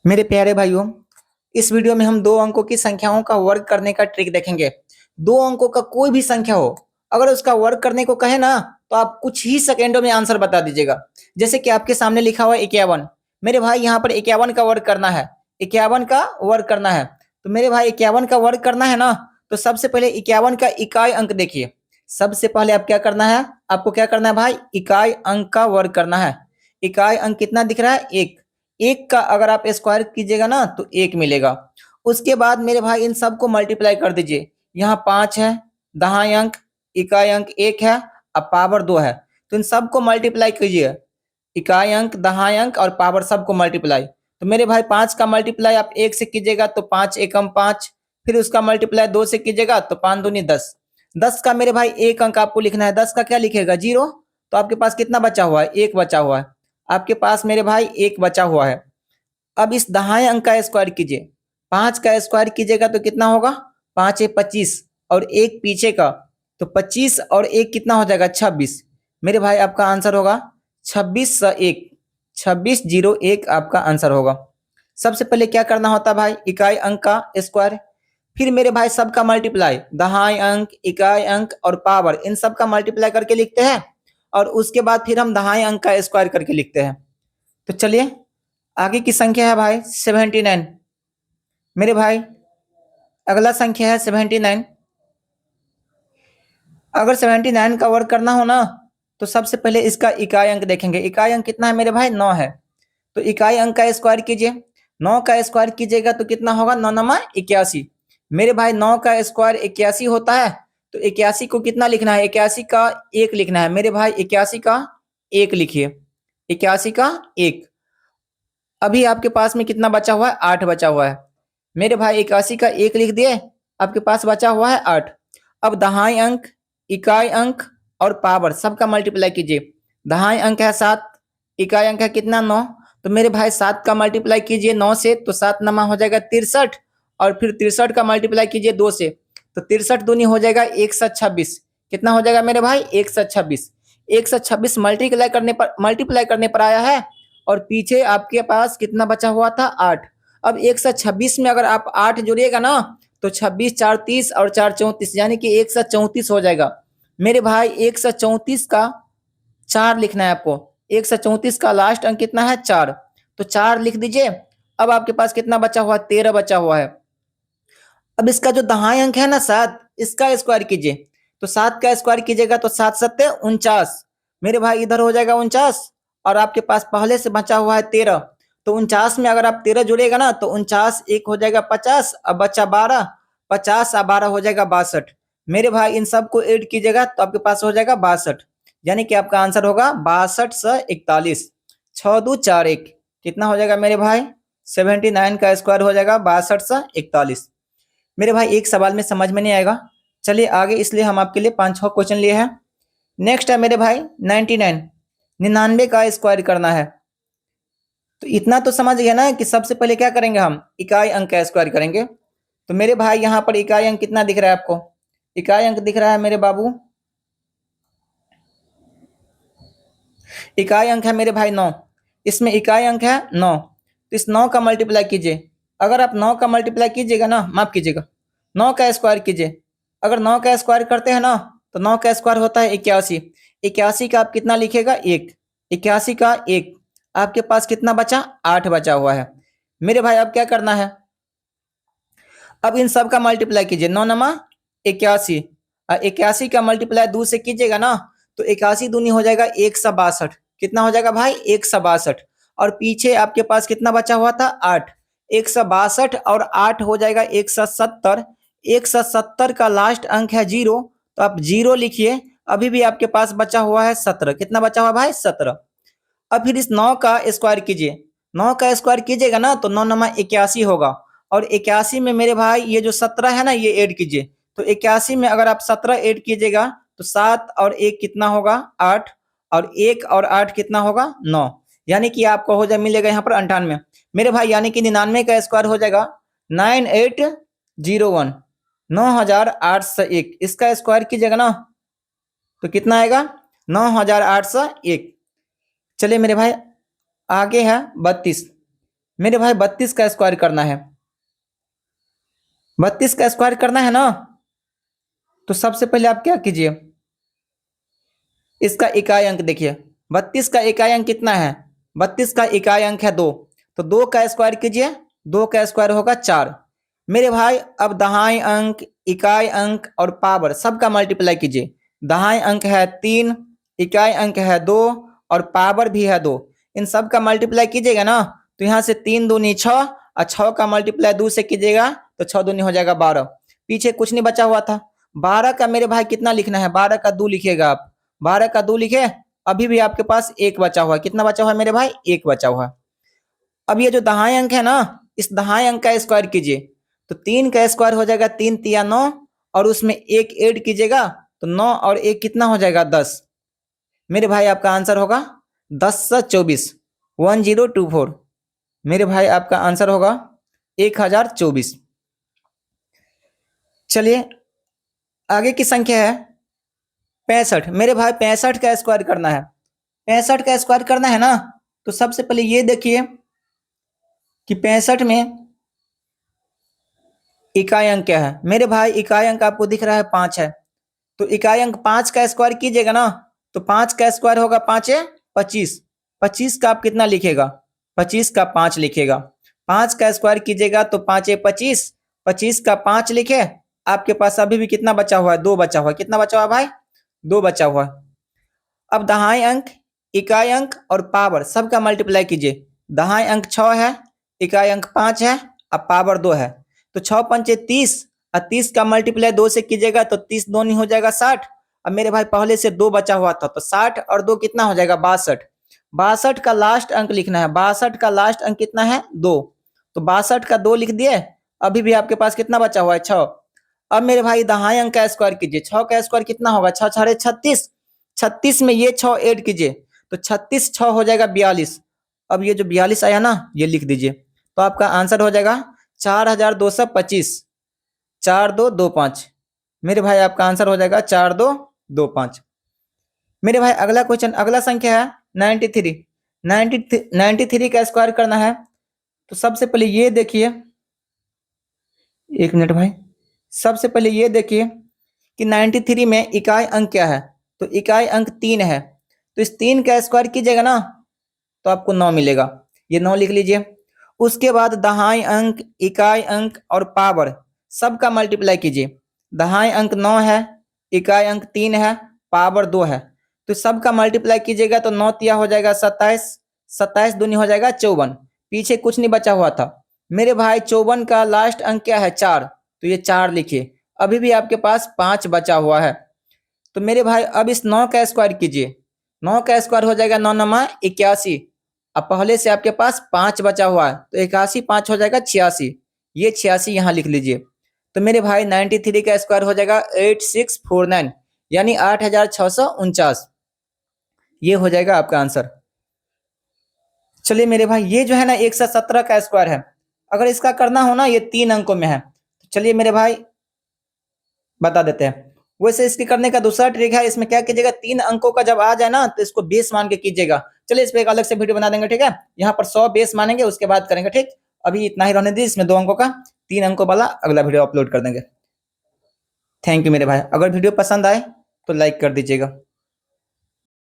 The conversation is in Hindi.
मेरे प्यारे भाइयों, इस वीडियो में हम दो अंकों की संख्याओं का वर्ग करने का ट्रिक देखेंगे। दो अंकों का कोई भी संख्या हो, अगर उसका वर्ग करने को कहे ना, तो आप कुछ ही सेकेंडों में आंसर बता दीजिएगा। जैसे कि आपके सामने लिखा हुआ है 51। मेरे भाई यहाँ पर 51 का वर्ग करना है। 51 का वर्ग करना है, तो मेरे भाई 51 का वर्ग करना है ना, तो सबसे पहले 51 का इकाई अंक देखिए। सबसे पहले आप क्या करना है, आपको क्या करना है भाई, इकाई अंक का वर्ग करना है। इकाई अंक कितना दिख रहा है, एक। एक का अगर आप स्क्वायर कीजिएगा ना तो एक मिलेगा। उसके बाद मेरे भाई इन सबको मल्टीप्लाई कर दीजिए। यहाँ 5 है, दहाई अंक, इकाई अंक एक है, अब पावर 2 है, तो इन सबको मल्टीप्लाई कीजिए। इकाई अंक, दहाई अंक और पावर सबको मल्टीप्लाई। तो मेरे भाई 5 का मल्टीप्लाई आप एक से कीजिएगा तो 5 एकम 5, फिर उसका मल्टीप्लाई 2 से कीजिएगा तो 5 दूनी 10। 10 का मेरे भाई एक अंक आपको लिखना है, 10 का क्या लिखेगा, जीरो। तो आपके पास कितना बचा हुआ है, एक बचा हुआ है। आपके पास मेरे भाई एक बचा हुआ है। अब इस दहाई अंक का स्क्वायर कीजिए। 5 का स्क्वायर कीजिएगा तो कितना होगा, 5 है 25 और एक पीछे का, तो 25 और एक कितना हो जाएगा, 26। मेरे भाई आपका आंसर होगा 26 सा एक, 2601 आपका आंसर होगा। सबसे पहले क्या करना होता है भाई, इकाई अंक का स्क्वायर, फिर मेरे भाई सबका मल्टीप्लाई, दहाई अंक, इकाई अंक और पावर, इन सब का मल्टीप्लाई करके लिखते हैं। और उसके बाद फिर हम दहाई अंक का स्क्वायर करके लिखते हैं। तो चलिए, आगे की संख्या है भाई 79। मेरे भाई अगला संख्या है 79। अगर 79 का वर्ग करना हो ना, तो सबसे पहले इसका इकाई अंक देखेंगे। इकाई अंक कितना है मेरे भाई, 9 है। तो इकाई अंक का स्क्वायर कीजिए। 9 का स्क्वायर कीजिएगा तो कितना होगा, 9 नमा 81। मेरे भाई 9 का स्क्वायर 81 होता है, तो 81 को कितना लिखना है, 81 का एक लिखना है। मेरे भाई 81 का एक लिखिए, 81 का एक। अभी आपके पास में कितना बचा हुआ है, 8 बचा हुआ है। मेरे भाई 81 का एक लिख दिए, आपके पास बचा हुआ है 8। अब दहाई अंक, इकाई अंक और पावर सबका मल्टीप्लाई कीजिए। दहाई अंक है 7, इकाई अंक है कितना, 9। तो मेरे भाई 7 का मल्टीप्लाई कीजिए 9 से, तो 7 नमा हो जाएगा 63, और फिर 63 का मल्टीप्लाई कीजिए 2 से, तो 63 दूनी हो जाएगा 126। कितना हो जाएगा मेरे भाई, 126। 126 मल्टीप्लाई करने पर आया है, और पीछे आपके पास कितना बचा हुआ था, 8। अब 126 में अगर आप 8 जोड़िएगा ना, तो 26 4 30 और 4 34, यानी कि 134 हो जाएगा। मेरे भाई 134 का 4 लिखना है आपको। 134 का लास्ट अंक कितना है, 4। तो 4 लिख दीजिए। अब आपके पास कितना बचा हुआ, 13 बचा हुआ है। अब इसका जो दहाई अंक है ना 7, इसका स्क्वायर कीजिए। तो 7 का स्क्वायर कीजिएगा तो 7 सत्ते 49। मेरे भाई इधर हो जाएगा 49, और आपके पास पहले से बचा हुआ है 13। तो 49 में अगर आप 13 जोड़ेगा ना, तो 49 एक हो जाएगा 50, अब बचा 12। 50 और 12 हो जाएगा 62। मेरे भाई इन सबको ऐड कीजिएगा तो आपके पास हो जाएगा 62, यानी कि आपका आंसर होगा 62 × 41। 6×2 = 4 1, कितना हो जाएगा मेरे भाई, 79 का स्क्वायर हो जाएगा 62 × 41। मेरे भाई एक सवाल में समझ में नहीं आएगा, चलिए आगे, इसलिए हम आपके लिए 5-6 क्वेश्चन लिए हैं। नेक्स्ट है मेरे भाई 99, 99 का स्क्वायर करना है। तो इतना तो समझ गया ना कि सबसे पहले क्या करेंगे, हम इकाई अंक का स्क्वायर करेंगे। तो मेरे भाई यहाँ पर इकाई अंक कितना दिख रहा है आपको, इकाई अंक दिख रहा है मेरे बाबू, इकाई अंक है मेरे भाई 9। इसमें इकाई अंक है 9, तो इस 9 का मल्टीप्लाई कीजिए। अगर आप 9 का मल्टीप्लाई कीजिएगा ना, माफ कीजिएगा, 9 का स्क्वायर कीजिए। अगर 9 का स्क्वायर करते हैं ना, तो 9 का स्क्वायर होता है 81। 81 का आप कितना लिखेगा, एक। 81 का एक, आपके पास कितना बचा, 8 बचा हुआ है। मेरे भाई अब क्या करना है, अब इन सब का मल्टीप्लाई कीजिए। 9 नमा 81, 81 का मल्टीप्लाई 2 से कीजिएगा ना, तो 81 दूनी हो जाएगा 162। कितना हो जाएगा भाई, 162। और पीछे आपके पास कितना बचा हुआ था, 8। 162 और 8 हो जाएगा 170। 170 का लास्ट अंक है 0, तो आप 0 लिखिए। अभी भी आपके पास बचा हुआ है 17। कितना बचा हुआ भाई, 17। अब फिर इस 9 का स्क्वायर कीजिए। 9 का स्क्वायर कीजिएगा ना, तो 9 नमा 81 होगा, और 81 में मेरे भाई ये जो 17 है ना, ये ऐड कीजिए। तो 81 में अगर आप 17 ऐड कीजिएगा, तो 7 और 1 कितना होगा, 8, और 1 और 8 कितना होगा, 9। यानी कि आपको हो जाए, मिलेगा यहाँ पर 98। मेरे भाई यानी कि 99 का स्क्वायर हो जाएगा 9801, 9801। इसका स्क्वायर कीजिएगा ना, तो कितना आएगा, 9801। चलिए मेरे भाई आगे है 32। मेरे भाई 32 का स्क्वायर करना है, 32 का स्क्वायर करना है ना। तो सबसे पहले आप क्या कीजिए, इसका इकाई अंक देखिए। 32 का इकाई अंक कितना है, 32 का इकाई अंक है 2। तो 2 का स्क्वायर कीजिए, 2 का स्क्वायर होगा 4। मेरे भाई अब दहाई अंक, इकाई अंक और पावर सबका मल्टीप्लाई कीजिए। दहाई अंक है 3, इकाई अंक है 2 और पावर भी है 2। इन सब का मल्टीप्लाई कीजिएगा ना, तो यहाँ से 3 दूनी 6 और 6 का मल्टीप्लाई 2 से कीजिएगा तो 6 दूनी हो जाएगा 12। पीछे कुछ नहीं बचा हुआ था। 12 का मेरे भाई कितना लिखना है, 12 का 2 लिखिएगा आप। 12 का 2 लिखे, अभी भी आपके पास 1 बचा हुआ है। कितना बचा हुआ है मेरे भाई, 1 बचा हुआ है। अब ये जो दहाई अंक है ना, इस दहाई अंक का स्क्वायर कीजिए। तो 3 का स्क्वायर हो जाएगा 3 तिया 9 और उसमें 1 ऐड कीजिएगा तो 9 और 1 कितना हो जाएगा 10। मेरे भाई आपका आंसर होगा 10 से 24, 1024। मेरे भाई आपका आंसर होगा 1024। चलिए आगे की संख्या है 65। मेरे भाई 65 का स्क्वायर करना है, 65 का स्क्वायर करना है ना। तो सबसे पहले ये देखिए कि 65 में इकाई अंक क्या है। मेरे भाई इकाई अंक आपको दिख रहा है 5 है। तो इकाई अंक 5 का स्क्वायर कीजिएगा ना, तो 5 का स्क्वायर होगा 5 है 25। 25 का आप कितना लिखेगा, 25 का 5 लिखेगा। 5 का स्क्वायर कीजिएगा तो 5 है 25, 25 का 5 लिखे। आपके पास अभी भी कितना बचा हुआ है, 2 बचा हुआ है। कितना बचा हुआ है भाई, 2 बचा हुआ है। अब दहाई अंक, इकाई अंक और पावर सबका मल्टीप्लाई कीजिए। दहाई अंक 6 है, इकाई अंक 5 है, अब पावर 2 है। तो 6 पंचे 30 और 30 का मल्टीप्लाई 2 से कीजिएगा तो 30 2 नहीं हो जाएगा 60। अब मेरे भाई पहले से 2 बचा हुआ था तो 60 और 2 कितना हो जाएगा 62। 62 का लास्ट अंक लिखना है, 62 का लास्ट अंक कितना है 2। तो 62 का 2 लिख दिए। अभी भी आपके पास कितना बचा हुआ है 6। अब मेरे भाई दहाई अंक का स्क्वायर कीजिए। 6 का स्क्वायर कितना होगा, 6 छड़े 36, 36 में ये 6 ऐड कीजिए तो 36 6 हो जाएगा 42। अब ये जो 42 आया ना ये लिख दीजिए। तो आपका आंसर हो जाएगा 4225, 4225। मेरे भाई आपका आंसर हो जाएगा 4225। मेरे भाई अगला क्वेश्चन, अगला संख्या है 93। 93 का स्क्वायर करना है। तो सबसे पहले ये देखिए, एक मिनट भाई, सबसे पहले ये देखिए कि 93 में इकाई अंक क्या है। तो इकाई अंक 3 है। तो इस 3 का स्क्वायर कीजिएगा ना तो आपको 9 मिलेगा, ये 9 लिख लीजिए। उसके बाद दहाई अंक, इकाई अंक और पावर सबका मल्टीप्लाई कीजिए। दहाई अंक 9 है, इकाई अंक 3 है, पावर 2 है। तो सबका मल्टीप्लाई कीजिएगा तो 9 तिया हो जाएगा 27, 27 दूनी हो जाएगा 54। पीछे कुछ नहीं बचा हुआ था। मेरे भाई 54 का लास्ट अंक क्या है 4, तो ये 4 लिखिए। अभी भी आपके पास 5 बचा हुआ है। तो मेरे भाई अब इस 9 का स्क्वायर कीजिए। 9 का स्क्वायर हो जाएगा 9 9 81। अब पहले से आपके पास 5 बचा हुआ है तो 81 5 हो जाएगा 86। ये 86 यहाँ लिख लीजिए। तो मेरे भाई 93 का स्क्वायर हो जाएगा 8649, यानी 8649। ये हो जाएगा आपका आंसर। चलिए मेरे भाई ये जो है ना 117 का स्क्वायर है। अगर इसका करना हो ना, ये 3 अंकों में है। तो चलिए मेरे भाई बता देते हैं। वैसे इसके करने का दूसरा ट्रिक है, इसमें क्या कीजिएगा, 3 अंकों का जब आ जाए ना तो इसको बेस मान के कीजिएगा। चलिए इस पे एक अलग से वीडियो बना देंगे, ठीक है। यहाँ पर 100 बेस मानेंगे, उसके बाद करेंगे, ठीक। अभी इतना ही रहने दीजिए, इसमें 2 अंकों का 3 अंकों वाला अगला वीडियो अपलोड कर देंगे। थैंक यू मेरे भाई। अगर वीडियो पसंद आए तो लाइक कर दीजिएगा।